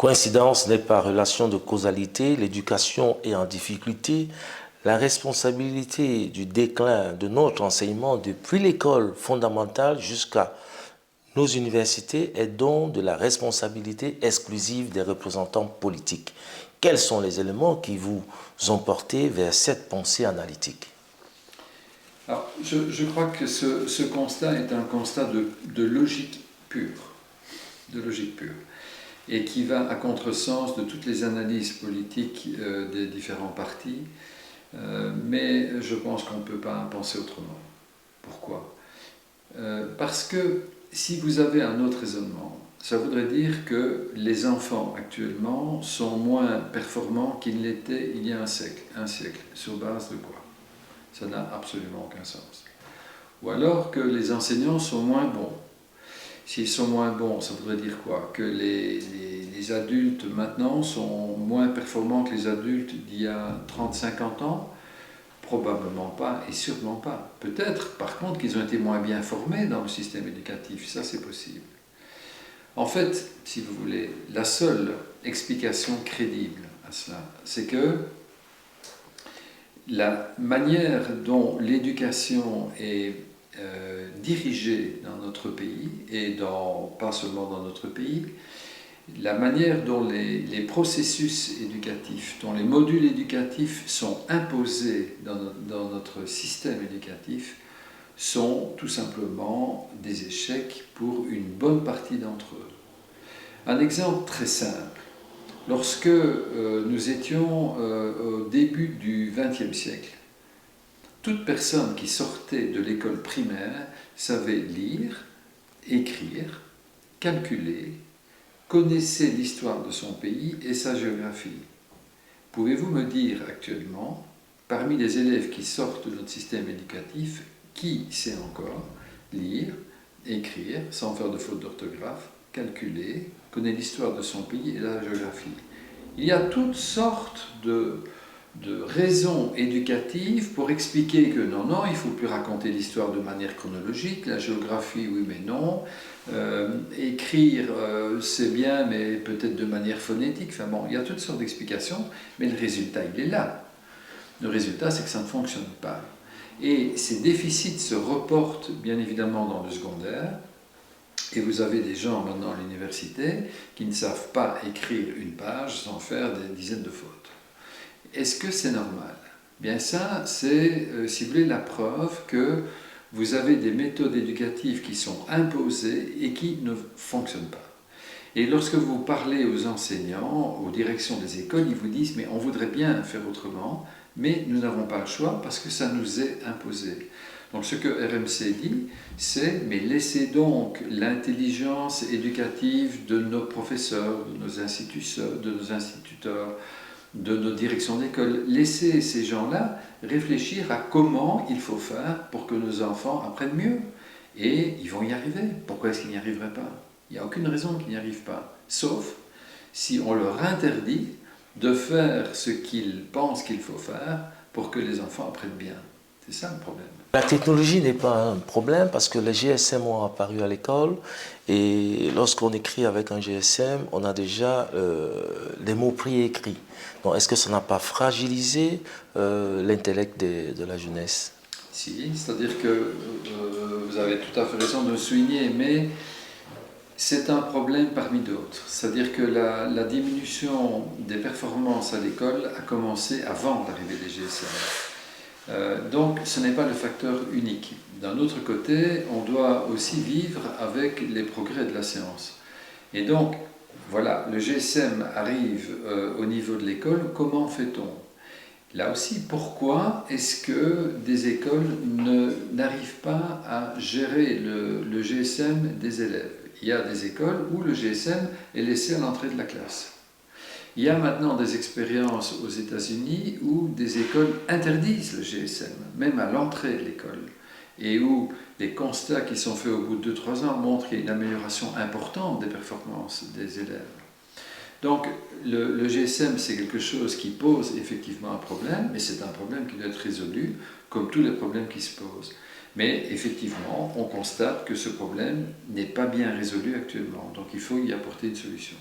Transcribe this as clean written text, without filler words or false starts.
Coïncidence n'est pas relation de causalité, l'éducation est en difficulté. La responsabilité du déclin de notre enseignement depuis l'école fondamentale jusqu'à nos universités est donc de la responsabilité exclusive des représentants politiques. Quels sont les éléments qui vous ont porté vers cette pensée analytique? Alors, je crois que ce constat est un constat de logique pure, et qui va à contresens de toutes les analyses politiques des différents partis, mais je pense qu'on ne peut pas penser autrement. Pourquoi? Parce que si vous avez un autre raisonnement, ça voudrait dire que les enfants actuellement sont moins performants qu'ils ne l'étaient il y a un siècle, sur base de quoi? Ça n'a absolument aucun sens. Ou alors que les enseignants sont moins bons. S'ils sont moins bons, ça voudrait dire quoi? Que les adultes maintenant sont moins performants que les adultes d'il y a 30-50 ans? Probablement pas, et sûrement pas. Peut-être, par contre, qu'ils ont été moins bien formés dans le système éducatif, ça c'est possible. En fait, si vous voulez, la seule explication crédible à cela, c'est que la manière dont l'éducation est dirigée dans notre pays, et pas seulement dans notre pays, la manière dont les processus éducatifs, dont les modules éducatifs sont imposés dans notre système éducatif, sont tout simplement des échecs pour une bonne partie d'entre eux. Un exemple très simple. Lorsque nous étions au début du XXe siècle, toute personne qui sortait de l'école primaire savait lire, écrire, calculer, connaissait l'histoire de son pays et sa géographie. Pouvez-vous me dire actuellement, parmi les élèves qui sortent de notre système éducatif, qui sait encore lire, écrire, sans faire de faute d'orthographe, calculer, connaît l'histoire de son pays et la géographie? Il y a toutes sortes de raisons éducatives pour expliquer que non, il ne faut plus raconter l'histoire de manière chronologique, la géographie, oui mais non, écrire c'est bien mais peut-être de manière phonétique, enfin bon, il y a toutes sortes d'explications, mais le résultat il est là. Le résultat c'est que ça ne fonctionne pas. Et ces déficits se reportent bien évidemment dans le secondaire, et vous avez des gens maintenant à l'université qui ne savent pas écrire une page sans faire des dizaines de fautes. Est-ce que c'est normal? Bien ça, c'est, si vous voulez, la preuve que vous avez des méthodes éducatives qui sont imposées et qui ne fonctionnent pas. Et lorsque vous parlez aux enseignants, aux directions des écoles, ils vous disent « mais on voudrait bien faire autrement, mais nous n'avons pas le choix parce que ça nous est imposé ». Donc ce que RMC dit, c'est « mais laissez donc l'intelligence éducative de nos professeurs, de nos instituteurs, de nos directions d'école, laissez ces gens-là réfléchir à comment il faut faire pour que nos enfants apprennent mieux. Et ils vont y arriver. Pourquoi est-ce qu'ils n'y arriveraient pas? Il n'y a aucune raison qu'ils n'y arrivent pas, sauf si on leur interdit de faire ce qu'ils pensent qu'il faut faire pour que les enfants apprennent bien. C'est ça le problème. La technologie n'est pas un problème parce que les GSM ont apparu à l'école et lorsqu'on écrit avec un GSM, on a déjà des mots préécrits. Donc est-ce que ça n'a pas fragilisé l'intellect de la jeunesse? Si, c'est-à-dire que vous avez tout à fait raison de le souligner, mais c'est un problème parmi d'autres. C'est-à-dire que la diminution des performances à l'école a commencé avant l'arrivée des GSM. Donc ce n'est pas le facteur unique. D'un autre côté, on doit aussi vivre avec les progrès de la science. Et donc, voilà, le GSM arrive au niveau de l'école, comment fait-on? Là aussi, pourquoi est-ce que des écoles n'arrivent pas à gérer le GSM des élèves? Il y a des écoles où le GSM est laissé à l'entrée de la classe. Il y a maintenant des expériences aux États-Unis où des écoles interdisent le GSM, même à l'entrée de l'école, et où les constats qui sont faits au bout de 2-3 ans montrent qu'il y a une amélioration importante des performances des élèves. Donc le GSM c'est quelque chose qui pose effectivement un problème, mais c'est un problème qui doit être résolu comme tous les problèmes qui se posent. Mais effectivement, on constate que ce problème n'est pas bien résolu actuellement, donc il faut y apporter une solution.